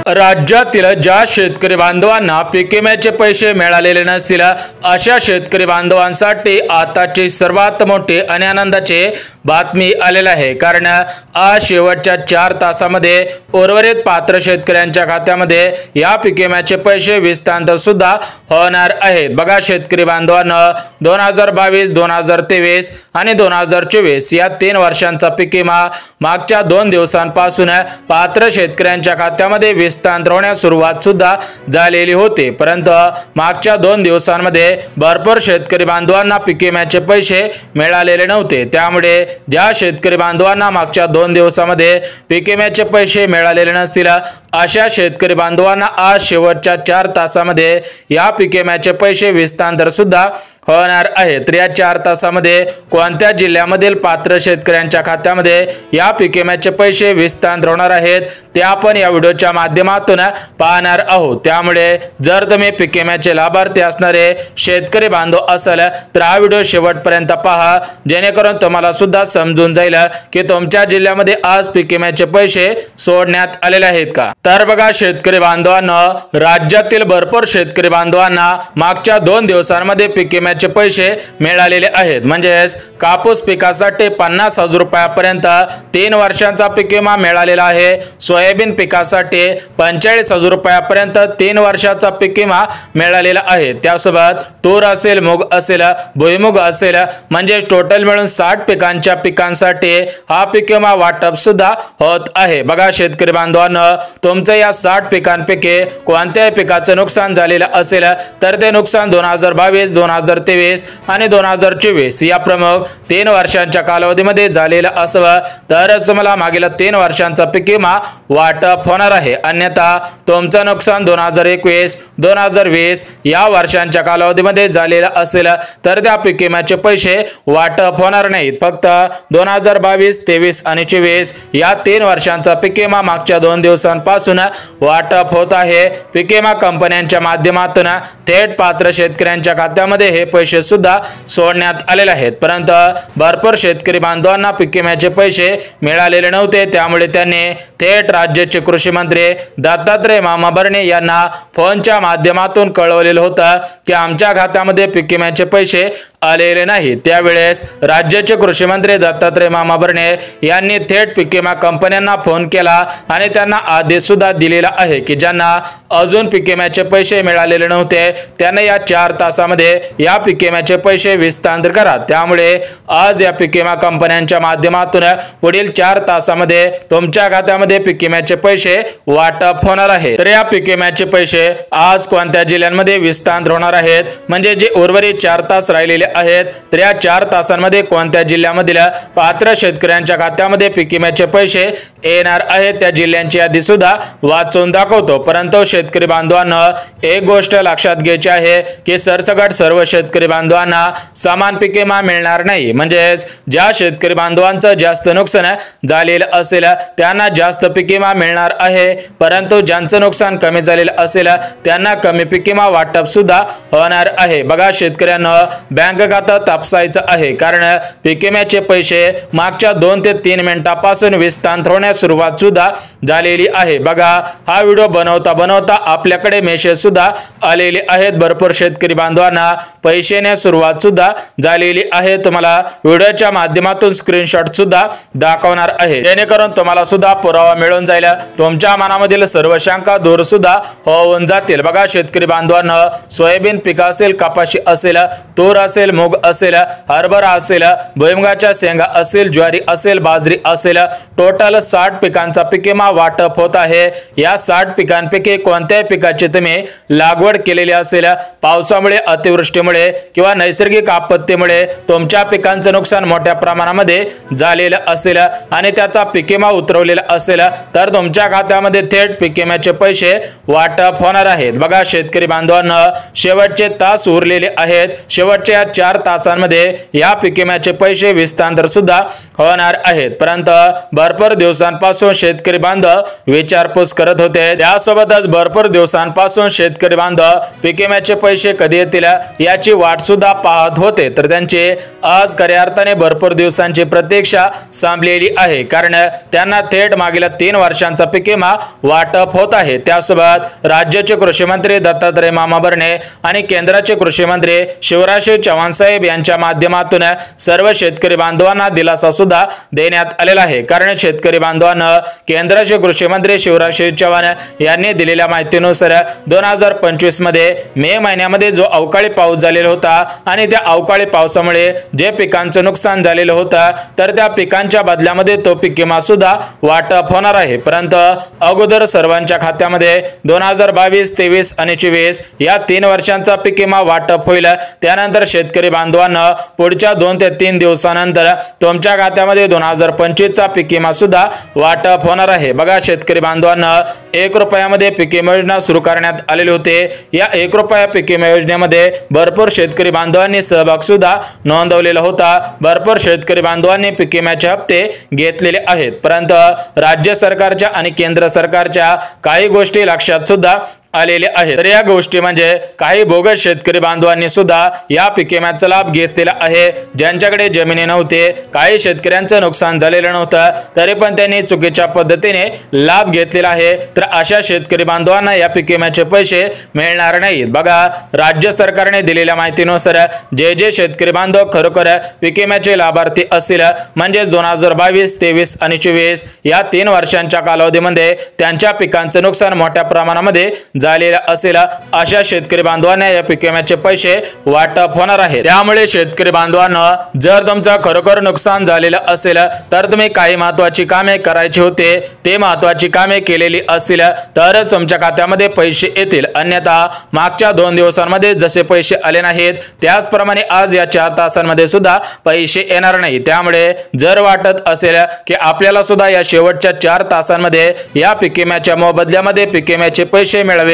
राज्यातील ज्या शेतकरी बांधवांना पीक विम्याचे पैसे मिळालेले नसतील अशा शेतकरी बांधवांसाठी आताची सर्वात मोठी आणि आनंदाची बातमी आलेली आहे। कारण आज शेवटच्या 4 तासामध्ये उर्वरित पात्र शेतकऱ्यांच्या खात्यामध्ये या पीक विम्याचे पैसे विस्तार सुद्धा होणार आहेत। बघा शेतकरी बांधवांनो, 2022, 2023 आणि 2024 या 3 वर्षांचा पीक विमा मागच्या 2 दिवसांपासून पात्र शेतकऱ्यांच्या खात्यामध्ये विस्तार होण्यास सुरुवात सुद्धा झालेली होती। परंतु मागच्या 2 दिवसांमध्ये भरपूर शेतकरी बांधवांना पीक विम्याचे पैसे मिळालेले नव्हते। त्यामुळे ज्या शेतकरी बांधवांना मागच्या 2 दिवसांमध्ये पीक विम्याचे पैसे मिळालेले नसतील अशा शेतकरी बांधवांना आज शेवटच्या 4 तासामध्ये या पीक विम्याचे पैसे विस्तार सुद्धा होणार आहे। तर या 4 तासामध्ये कोणत्या जिल्ह्यामधील पात्र शेतकऱ्यांच्या खात्यामध्ये या पीक विम्याचे पैसे विस्तार होणार आहेत ते आपण या व्हिडिओच्या माध्यमातून पाहणार आहोत। त्यामुळे जर तुम्ही पीक विम्याचे लाभार्थी असणारे शेतकरी बांधव असाल तर हा व्हिडिओ शेवटपर्यंत पहा, जेणेकरून तुम्हाला सुद्धा समजून जाईल की तुमच्या जिल्ह्यामध्ये आज पीक विम्याचे पैसे सोडण्यात आलेले आहेत का। तर बघा शेतकरी बांधवांनो, राज्यातील भरपूर शेतकरी बांधवांना मागच्या 2 दिवसांमध्ये पीक विम्याचे पैसे मिळालेले आहेत। म्हणजेच कापूस पिकासाठी 50,000 रुपयापर्यंत 3 वर्षांचा पीक विमा मिळालेला आहे। सोयाबीन पिकासाठी 45,000 रुपयापर्यंत 3 वर्षाचा पीक विमा मिळालेला आहे। त्यासोबत तूर असेल, मूग असेल, भुईमुग असेल, म्हणजे टोटल मिळून 60 पिकांच्या पिकांसाठी हा पीक विमा वाटप सुद्धा होत आहे। बघा शेतकरी बांधवांनो, तुमचं या 60 पिकांपैकी कोणत्याही पिकाचं नुकसान झालेलं असेल तर ते नुकसान 2022, 2023 आणि 2024 या प्रमुख 3 वर्षांच्या कालावधीमध्ये झालेलं असावं तरच तुम्हाला मागील 3 वर्षांचा पीक विमा वाटप होणार आहे। अन्यथा तुमचं नुकसान 2021, 2020 या वर्षांच्या कालावधीमध्ये झालेलं असेल तर त्या पीक विम्याचे पैसे वाटप होणार नाहीत। फक्त 2022, 23 आणि 24 या 3 वर्षांचा पीक विमा मागच्या 2 दिवसांपासून वाटप होत आहे। पीक विमा कंपन्यांच्या माध्यमातून थेट पात्र शेतकऱ्यांच्या खात्यामध्ये हे पैसे सुद्धा सोडण्यात आलेले आहेत। परंतु भरपूर शेतकरी बांधवांना पीक विम्याचे पैसे मिळालेले नव्हते, त्यामुळे त्यांनी थेट राज्याचे कृषी मंत्री दत्तात्रय मामा भरणे यांना फोनच्या माध्यमातून कळवलेलं होतं की आमच्या खात्यामध्ये पीक विम्याचे पैसे आलेले नाही। त्यावेळेस राज्याचे कृषी मंत्री दत्तात्रय मामा भरणे यांनी थेट पीक विमा कंपन्यांना फोन केला आणि त्यांना आदेश सुद्धा दिलेला आहे की ज्यांना अजून पीक विम्याचे पैसे मिळालेले नव्हते त्यांना या 4 तासामध्ये या पीक विम्याचे पैसे विस्तार करा। त्यामुळे आज या पीक विमा कंपन्यांच्या माध्यमातून पुढील 4 तासामध्ये तुमच्या खात्यामध्ये पीक विम्याचे पैसे वाटप होणार आहे। तर या पीक विम्याचे पैसे आज कोणत्या जिल्ह्यांमध्ये विस्तार होणार आहेत, म्हणजे जे उर्वरित 4 तास राहिलेले आहेत तर या 4 तासांमध्ये कोणत्या जिल्ह्यामधील पात्र शेतकऱ्यांच्या खात्यामध्ये पीक विम्याचे पैसे येणार आहेत त्या जिल्ह्यांची यादी सुद्धा वाचून दाखवतो। परंतु शेतकरी बांधवांना एक गोष्ट लक्षात घ्यायची आहे की सरसकट सर्व शेतकरी बांधवांना समान पीक विमा मिळणार नाही। म्हणजेच ज्या शेतकरी बांधवांचं जास्त नुकसान झालेलं असेल त्यांना जास्त पीक विमा मिळणार आहे, परंतु ज्यांचं नुकसान कमी झालेलं असेल त्यांना कमी पीक विमा वाटप सुद्धा होणार आहे। बघा शेतकऱ्यांना बँक खातं तपासायचं आहे, कारण पीक विम्याचे पैसे मागच्या 2 ते 3 मिनिटांपासून विस्तार होण्यास सुरुवात सुद्धा झालेली आहे। बघा हा व्हिडिओ बनवता आपल्याकडे मेसेज सुद्धा आलेले आहेत। भरपूर शेतकरी बांधवांना पैसे येण्यास सुरुवात सुद्धा झालेली आहे। तुम्हाला व्हिडिओच्या माध्यमातून स्क्रीनशॉट सुद्धा दाखवणार आहे, जेणेकरून तुम्हाला सुद्धा पुरावा मिळून जाईल, तुमच्या मनामधील सर्व शंका दूर सुद्धा होऊन जातील। बघा शेतकरी बांधवांना सोयाबीन पीक असेल, कपाशी असेल, तूर असेल, मूग असेल, हरभरा असेल, भुईमुगाच्या शेंगा असेल, ज्वारी असेल, बाजरी असेल, टोटल 60 पिकांचा पीक विमा वाटप होत आहे। या 60 पिकांपैकी कोणत्याही पिकाची तुम्ही लागवड केलेली असेल, पावसामुळे, अतिवृष्टीमुळे किंवा नैसर्गिक आपत्तीमुळे तुमच्या पिकांचं नुकसान मोठ्या प्रमाणामध्ये झालेलं असेल आणि त्याचा पीक विमा उतरवलेला असेल तर तुमच्या खात्यामध्ये थेट पीक विम्याचे पैसे वाटप होणार आहेत। बघा शेतकरी बांधवांना शेवटचे तास उरलेले आहेत। शेवटच्या 4 तासांमध्ये या पीक विम्याचे पैसे विस्तार सुद्धा होणार आहेत। परंतु भरपूर दिवसांपासून शेतकरी बांधव विचारपूस करत होते, त्यासोबतच भरपूर दिवसांपासून शेतकरी बांधव पीक विम्याचे पैसे कधी येतील याची वाट सुद्धा पाहत होते, तर त्यांची आज खऱ्या अर्थाने भरपूर दिवसांची प्रतीक्षा संपलेली आहे, कारण त्यांना थेट मागील 3 वर्षांचा पीक विमा वाटप होत आहे। त्यासोबत राज्याचे कृषी मंत्री दत्तात्रय मामा भरणे आणि केंद्राचे कृषी मंत्री शिवराज चव्हाण साहेब यांच्या माध्यमातून सर्व शेतकरी बांधवांना दिलासा सुद्धा देण्यात आलेला आहे। कारण शेतकरी बांधवांना केंद्राचे कृषी मंत्री शिवराज चव्हाण यांनी दिलेल्या माहितीनुसार 2025 मध्ये मे महिन्यामध्ये जो अवकाळी पाऊस झालेला होता आणि त्या अवकाळी पावसामुळे जे पिकांचं नुकसान झालेलं होतं, तर त्या पिकांच्या बदल्यामध्ये तो पीक विमा सुद्धा वाटप होणार आहे। परंतु अगोदर सर्वांच्या खात्यामध्ये 2022, 23 आणि 24 या 3 वर्षांचा पीक विमा वाटप होईल। त्यानंतर शेतकरी बांधवांना पुढच्या 2 ते 3 दिवसानंतर तुमच्या खात्यामध्ये 2025 चा पीक विमा सुद्धा वाटप होणार आहे। बघा शेतकरी बांधवांना 1 रुपयामध्ये पीक विमा योजना सुरू करण्यात आलेली होती। या 1 रुपया पीक विमा योजनेमध्ये भरपूर शेतकरी बांधवांनी सहभाग सुद्धा नोंदवलेला होता। भरपूर शेतकरी बांधवांनी पीक विम्याचे हप्ते घेतलेले आहेत, परंतु राज्य सरकारच्या आणि केंद्र सरकारच्या काही गोष्टी लक्षात सुद्धा आलेले आहेत। तर या गोष्टी म्हणजे काही बोगस शेतकरी बांधवांनी सुद्धा या पीक विम्याचा लाभ घेतलेला आहे। ज्यांच्याकडे जमिनी नव्हते, काही शेतकऱ्यांचं नुकसान झालेलं नव्हतं, तरी पण त्यांनी चुकीच्या पद्धतीने लाभ घेतलेला आहे। तर अशा शेतकरी बांधवांना या पीक विम्याचे पैसे मिळणार नाहीत। बघा राज्य सरकारने दिलेल्या माहितीनुसार जे शेतकरी बांधव खरोखर पीक विम्याचे लाभार्थी असतील, म्हणजे 2022, 23 आणि 24 या 3 वर्षांच्या कालावधीमध्ये त्यांच्या पिकांचं नुकसान मोठ्या प्रमाणामध्ये झालेला असेल, अशा शेतकरी बांधवांना या पीक विम्याचे पैसे वाटप होणार आहे। त्यामुळे शेतकरी बांधवांना जर तुमचं खरोखर नुकसान झालेलं असेल, तर तुम्ही काही महत्त्वाची कामे करायची होते, ते महत्त्वाची कामे केलेली असतील तरच तुमच्या खात्यामध्ये पैसे येतील। अन्यथा मागच्या 2 दिवसांमध्ये जसे पैसे आले नाहीत, त्याचप्रमाणे आज या 4 तासांमध्ये सुद्धा पैसे येणार नाही। त्यामुळे जर वाटत असेल की आपल्याला सुद्धा या शेवटच्या 4 तासांमध्ये या पीक विम्याच्या मोबदल्यामध्ये पीक विम्याचे पैसे मिळावे,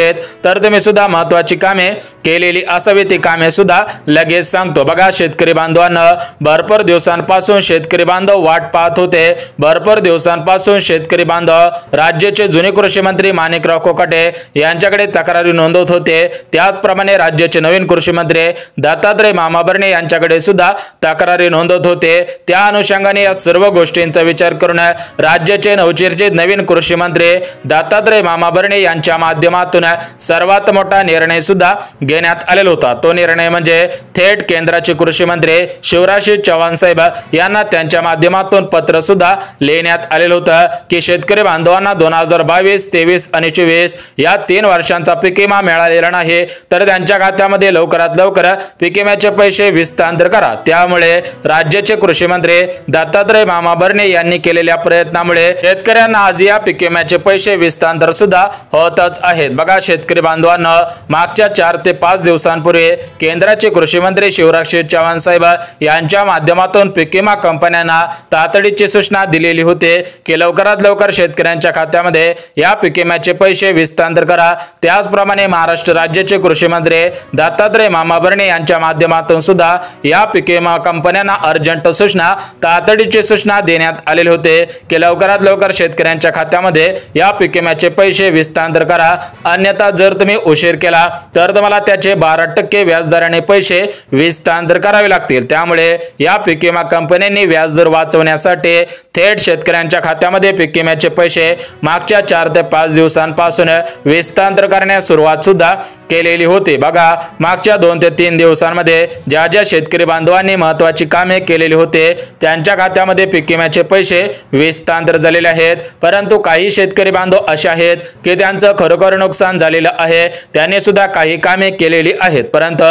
तर तुम्ही सुद्धा महत्त्वाची कामे केलेली असावी, ती कामे सुद्धा लगेच सांगतो। बघा शेतकरी बांधवांना भरपूर दिवसांपासून शेतकरी बांधव वाट पाहत होते। भरपूर दिवसांपासून शेतकरी बांधव राज्याचे जुने कृषी मंत्री माणिकराव कोकाटे यांच्याकडे तक्रारी नोंदवत होते। त्याचप्रमाणे राज्याचे नवीन कृषी मंत्री दत्तात्रय मामा भरणे यांच्याकडे सुद्धा तक्रारी नोंदवत होते। त्या अनुषंगाने या सर्व गोष्टींचा विचार करून राज्याचे नवचर्चित नवीन कृषी मंत्री दत्तात्रय मामा भरणे यांच्या माध्यमातून सर्वात मोठा निर्णय सुद्धा घेण्यात आलेला होता। तो निर्णय म्हणजे थेट केंद्राचे कृषी मंत्री शिवराज चव्हाण साहेब यांना त्यांच्या माध्यमातून पत्र सुद्धा लिहिण्यात आलेलं होतं की शेतकरी बांधवांना 2022, 23 आणि 24 या 3 वर्षांचा पीक विमा मिळालेला नाही, तर त्यांच्या खात्यामध्ये लवकरात लवकर पीक विम्याचे पैसे हस्तांतर करा। त्यामुळे राज्याचे कृषी मंत्री दत्तात्रय मामा भरणे यांनी केलेल्या प्रयत्नामुळे शेतकऱ्यांना आज या पीक विम्याचे पैसे हस्तांतर सुद्धा होतच आहेत। बघा शेतकरी बांधवांना मागच्या 4 ते 5 दिवसांपूर्वी केंद्राचे कृषी मंत्री शिवराज चव्हाण साहेब यांच्या माध्यमातून पीक विमा कंपन्यांना तातडीची सूचना दिलेली होती की लवकरात लवकर शेतकऱ्यांच्या खात्यामध्ये या पीक विम्याचे पैसे हस्तांतर करा। त्याचप्रमाणे महाराष्ट्र राज्याचे कृषी मंत्री दत्तात्रय मामा भरणे यांच्या माध्यमातून सुद्धा या पीक विमा कंपन्यांना अर्जंट सूचना, तातडीची सूचना देण्यात आलेली होते की लवकरात लवकर शेतकऱ्यांच्या खात्यामध्ये या पीक विम्याचे पैसे हस्तांतर करा, अन्यथा जर तुम्ही उशीर केला तर तुम्हाला त्याचे 12% व्याजदराने पैसे हस्तांतर करावे लागतील। त्यामुळे या पीक विमा कंपन्यांनी व्याजदर वाचवण्यासाठी थेट शेतकऱ्यांच्या खात्यामध्ये पीक विम्याचे पैसे मागच्या 4 ते 5 दिवसांपासून हस्तांतर करण्यास सुरुवात सुद्धा केलेली होती। बघा मागच्या 2 ते 3 दिवसांमध्ये ज्या शेतकरी बांधवांनी महत्त्वाची कामे केलेली होते, त्यांच्या खात्यामध्ये पीक विम्याचे पैसे हस्तांतर झालेले आहेत। परंतु काही शेतकरी बांधव असे आहेत की त्यांचं खरोखर नुकसान झालेलं आहे, त्यांनी सुद्धा काही कामे केलेली आहेत, परंतु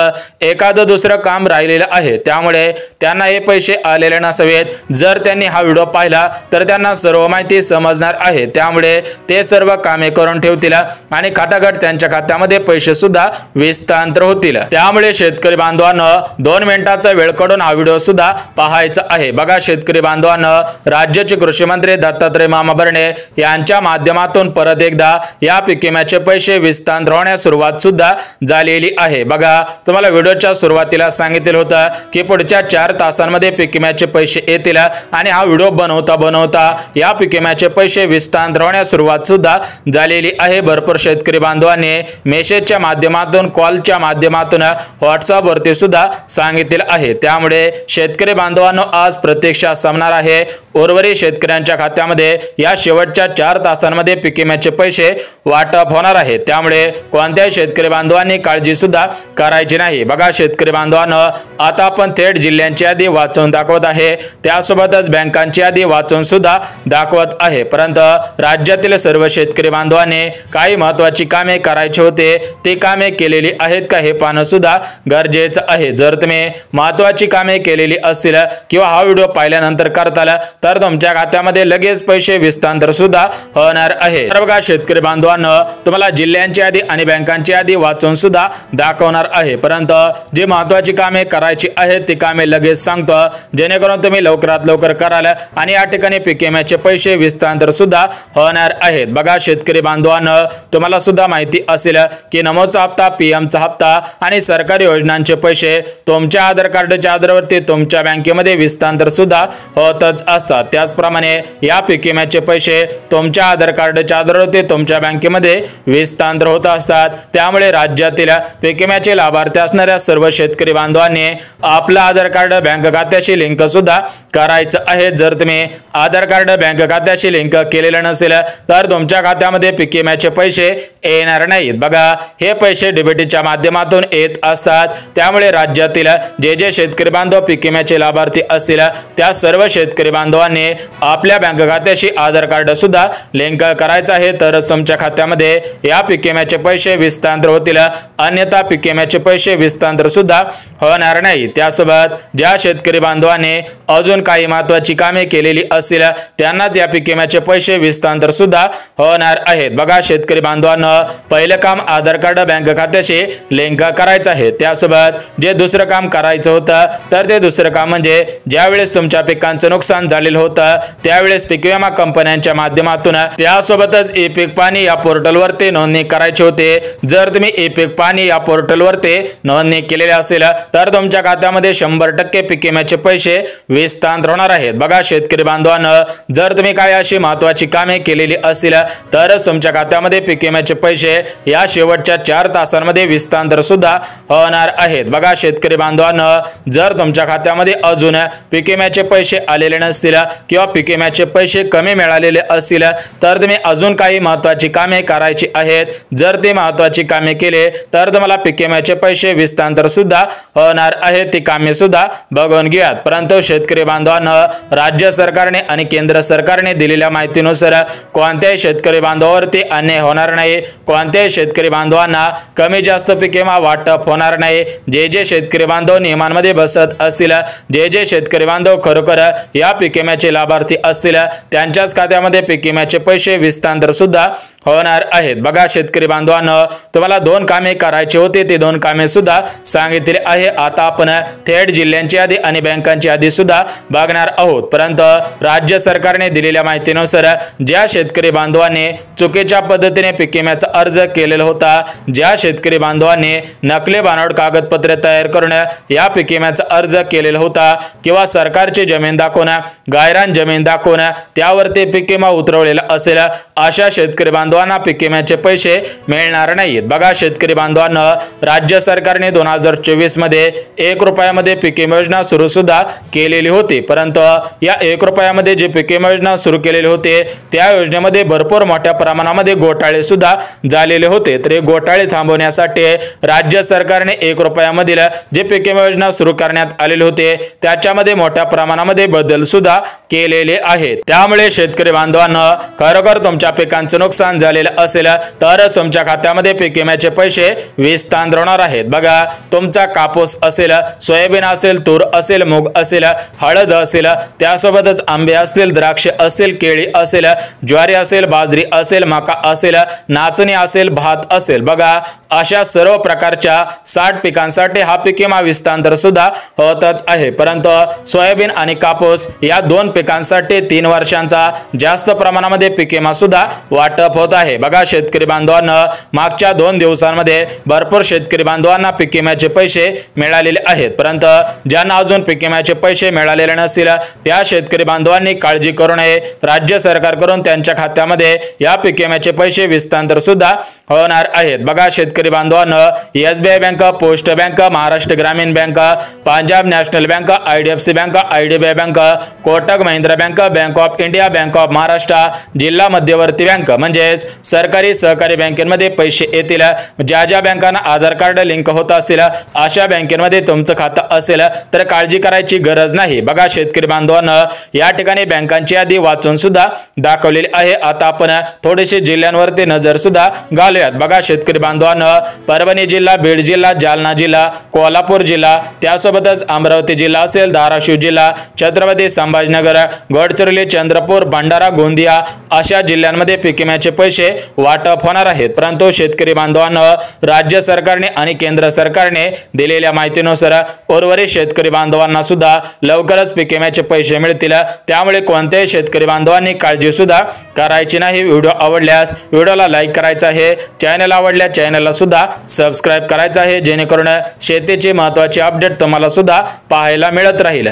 एखादं दुसरं काम राहिलेलं आहे, त्यामुळे त्यांना हे पैसे आलेले नसावेत। जर त्यांनी हा व्हिडिओ पाहिला तर त्यांना सर्व माहिती समजणार आहे, त्यामुळे ते सर्व कामे करून ठेवतील आणि खटाखट त्यांच्या खात्यामध्ये पैसे सुद्धा हस्तांतर होतील। त्यामुळे शेतकरी बांधवांना 2 मिनिटाचा वेळ काढून हा व्हिडिओ सुद्धा पाहायचा आहे। बघा शेतकरी बांधवांना राज्याचे कृषी मंत्री दत्तात्रय मामा भरणे यांच्या माध्यमातून परत एकदा या पीक विम्याचे पैसे हस्तांतर होण्यास सुरुवात सुद्धा झालेली आहे। बघा तुम्हाला व्हिडिओच्या सुरुवातीला सांगितलं होतं की पुढच्या 4 तासांमध्ये पीक विम्याचे पैसे येतील आणि हा व्हिडिओ बनवता या पीक विम्याचे पैसे हस्तांतर होण्यास सुरुवात सुद्धा झालेली आहे। भरपूर शेतकरी बांधवांनी मेसेजच्या माध्यमातून, कॉलच्या माध्यमातून, व्हॉट्सअप वरती सुद्धा सांगितले आहे। त्यामुळे शेतकरी बांधवांनो आज प्रतीक्षा संपणार आहे। उर्वरित शेतकऱ्यांच्या खात्यामध्ये या शेवटच्या 4 तासांमध्ये पीक विम्याचे पैसे वाटप होणार आहे। त्यामुळे कोणत्याही शेतकरी बांधवांनी काळजी सुद्धा करायची नाही। बघा शेतकरी बांधवांनो, आता आपण थेट जिल्ह्यांची यादी वाचून दाखवत आहे, त्यासोबतच बँकांची यादी वाचून सुद्धा दाखवत आहे। परंतु राज्यातील सर्व शेतकरी बांधवांनी काही महत्त्वाची कामे करायची होते, ते कामे केलेली आहेत का हे पाहणं सुद्धा गरजेचं आहे। जर तुम्ही महत्त्वाची कामे केलेली असतील किंवा हा व्हिडिओ पाहिल्यानंतर करताल तर तुमच्या खात्यामध्ये लगेच पैसे हस्तांतर सुद्धा होणार आहे। तर बघा शेतकरी बांधवांनो, तुम्हाला जिल्ह्यांची यादी आणि बँकांची यादी वाचून सुद्धा दाखवणार आहे। परंतु जी महत्त्वाची कामे करायची आहेत ती कामे लगेच सांगतो, जेणेकरून तुम्ही लवकरात लवकर कराल आणि या ठिकाणी पीक विम्याचे पैसे हस्तांतर सुद्धा होणार आहेत। बघा शेतकरी बांधवांनो, तुम्हाला सुद्धा माहिती असेल की नमोचा हप्ता, पीएमचा हप्ता आणि सरकारी योजनांचे पैसे तुमच्या आधार कार्डच्या आधारावरती तुमच्या बँकेमध्ये हस्तांतर सुद्धा होतच असतात। त्याचप्रमाणे या पीक विम्याचे पैसे तुमच्या आधार कार्डच्या आधारावरती तुमच्या बँकेमध्ये हस्तांतर होत असतात। त्यामुळे राज्यातील पीक विम्याचे लाभार्थी असणाऱ्या सर्व शेतकरी बांधवांनी आपलं आधार कार्ड बँक खात्याशी लिंक सुद्धा करायचं आहे। जर तुम्ही आधार कार्ड बँक खात्याशी लिंक केलेलं नसेल तर तुमच्या खात्यामध्ये पीक विम्याचे पैसे येणार नाहीत। बघा हे पैसे डीबीटीच्या माध्यमातून येत असतात। त्यामुळे राज्यातील जे शेतकरी बांधव पीक विम्याचे लाभार्थी असतील त्या सर्व शेतकरी बांधवांनी आपल्या बँक खात्याशी आधार कार्ड सुद्धा लिंक करायचं आहे, तरच तुमच्या खात्यामध्ये या पीक विम्याचे पैसे हस्तांतर होतील, अन्यथा पीक विम्याचे पैसे हस्तांतर सुद्धा होणार नाही। त्यासोबत ज्या शेतकरी बांधवांनी अजून काही महत्त्वाची कामे केलेली असतील त्यांनाच या पीक विम्याचे पैसे हस्तांतर सुद्धा होणार आहेत। बघा शेतकरी बांधवांनो, पहिलं काम आधार कार्ड बँक खात्याशी लिंक करायचं आहे। त्यासोबत जे दुसरं काम करायचं होतं तर ते दुसरं काम म्हणजे ज्यावेळेस तुमच्या पिकांचं नुकसान झालेलं होतं त्यावेळेस पीक विमा कंपन्यांच्या माध्यमातून त्यासोबतच ई पीक पाणी या पोर्टलवरती नोंदणी करायची होते। जर तुम्ही ई पीक पाणी या पोर्टलवरती नोंदणी केलेली असेल तर तुमच्या खात्यामध्ये 100% पीक विम्याचे पैसे हस्तांतर होणार आहेत। बघा शेतकरी बांधवांनो, जर तुम्ही काही अशी महत्त्वाची कामे केलेली असतील तरच तुमच्या खात्यामध्ये पीक विम्याचे पैसे या शेवटच्या 4 तासांमध्ये हस्तांतर सुद्धा होणार आहेत। बघा शेतकरी बांधवांनो, जर तुमच्या खात्यामध्ये अजून पीक विम्याचे पैसे आलेले नसतील किंवा पीक विम्याचे पैसे कमी मिळालेले असतील तर तुम्ही अजून काही महत्त्वाची कामे करायची आहेत। जर ते महत्त्वाची कामे केले तर तुम्हाला पीक विम्याचे पैसे हस्तांतर सुद्धा होणार आहेत। ती कामे सुद्धा बघून घ्या। परंतु शेतकरी बांधवांनो, राज्य सरकारने आणि केंद्र सरकारने दिलेल्या माहितीनुसार कोणत्याही शेतकरी बांधवावरती अन्याय होणार नाही, कोणत्याही शेतकरी बांधवांना कमी जास्त पीक विमा वाटप होणार नाही। जे शेतकरी बांधव नियमांमध्ये बसत असतील, जे शेतकरी बांधव खरोखर या पीक विम्याचे लाभार्थी असतील त्यांच्याच खात्यामध्ये पीक विम्याचे पैसे हस्तांतर सुद्धा होणार आहेत। बघा शेतकरी बांधवांनो, तुम्हाला 2 कामे करायची होती, ते 2 कामे सुद्धा सांगितले आहे। आता आपण थेट जिल्ह्यांची यादी आणि बँकांची यादी सुद्धा बघणार आहोत। परंतु राज्य सरकारने दिलेल्या माहितीनुसार ज्या शेतकरी बांधवांनी चुकीच्या पद्धतीने पीक विम्याचा अर्ज केलेला होता, ज्या शेतकरी बांधवांनी नकली बनावट कागदपत्रे तयार करून या पीक विम्याचा अर्ज केलेला होता किंवा सरकारची जमीन दाखवून, गायरान जमीन दाखवून त्यावरती पीक विमा उतरवलेला असेल अशा शेतकरी बांधवांना पीक विम्याचे पैसे मिळणार नाहीत। बघा शेतकरी बांधवांनो, राज्य सरकारने 2024 मध्ये 1 रुपयामध्ये पीक विमा योजना सुरू सुद्धा केलेली होती। परंतु या 1 रुपयामध्ये जे पीक विमा योजना सुरू केलेली होती त्या योजनेमध्ये भरपूर मोठ्या प्रमाणामध्ये घोटाळे सुद्धा झालेले होते। तर हे घोटाळे थांबवण्यासाठी राज्य सरकारने 1 रुपयामधील जे पीक विमा योजना सुरू करण्यात आलेले होते त्याच्यामध्ये मोठ्या प्रमाणामध्ये बदल सुद्धा केलेले आहेत। त्यामुळे शेतकरी बांधवांनो, खरोखर तुमच्या पिकांचं नुकसान झालेलं असेल तरच तुमच्या खात्यामध्ये पीक विम्याचे पैसे हस्तांतर होणार आहेत। बघा तुमचा कापूस असेल, सोयाबीन असेल, तूर असेल, मूग असेल, हळद असेल, त्यासोबतच आंबे असतील, द्राक्ष असतील, केळी असेल, ज्वारी असेल, बाजरी असेल, मका असेल, नाचणी असेल, भात असेल, बघा अशा सर्व प्रकारच्या 60 पिकांसाठी हा पीक विमा हस्तांतर सुद्धा होतच आहे। परंतु सोयाबीन आणि कापूस या 2 पिकांसाठी 3 वर्षांचा जास्त प्रमाणामध्ये पीक विमा सुद्धा वाटप होत होत आहे। बघा शेतकरी बांधवांना मागच्या 2 दिवसांमध्ये भरपूर शेतकरी बांधवांना पीक विम्याचे पैसे मिळालेले आहेत, परंतु ज्यांना अजून पीक विम्याचे पैसे मिळालेले नसतील त्या शेतकरी बांधवांनी काळजी करू नये। राज्य सरकारकडून त्यांच्या खात्यामध्ये या पीक विम्याचे पैसे हस्तांतर सुद्धा होणार आहेत। बघा शेतकरी बांधवांना SBI bank, post bank, Maharashtra Gramin bank, Punjab national bank, IDFC bank, IDBI bank, Kotak Mahindra bank, bank of India, bank of Maharashtra, जिल्हा मध्यवर्ती बँक म्हणजेच सरकारी सहकारी बँकेमध्ये पैसे येतील। ज्या बँकांना आधार कार्ड लिंक होत असेल अशा बँकेमध्ये तुमचं खातं असेल तर काळजी करायची गरज नाही। बघा शेतकरी बांधवांना या ठिकाणी बँकांची यादी वाचून सुद्धा दाखवलेली आहे। आता आपण थोडेसे जिल्ह्यांवरती नजर सुद्धा घालूयात। बघा शेतकरी बांधवांना परभणी जिल्हा, बीड जिल्हा, जालना जिल्हा, कोल्हापूर जिल्हा, त्यासोबतच अमरावती जिल्हा असेल, धाराशिव जिल्हा, छत्रपती संभाजीनगर, गडचिरोली, चंद्रपूर, भंडारा, गोंदिया अशा जिल्ह्यांमध्ये पीक विम्याचे पैसे वाटप होणार आहेत। परंतु शेतकरी बांधवांना राज्य सरकारने आणि केंद्र सरकारने दिलेल्या माहितीनुसार उर्वरित शेतकरी बांधवांना सुद्धा लवकरच पीक विम्याचे पैसे मिळतील, त्यामुळे कोणत्याही शेतकरी बांधवांनी काळजी सुद्धा करायची नाही। व्हिडिओ आवडल्यास व्हिडिओला लाईक करायचा आहे, चॅनल आवडल्यास चॅनलला सुद्धा सबस्क्राइब करायचं आहे, जेणेकरून शेतीची महत्त्वाची अपडेट तुम्हाला सुद्धा पाहायला मिळत राहील।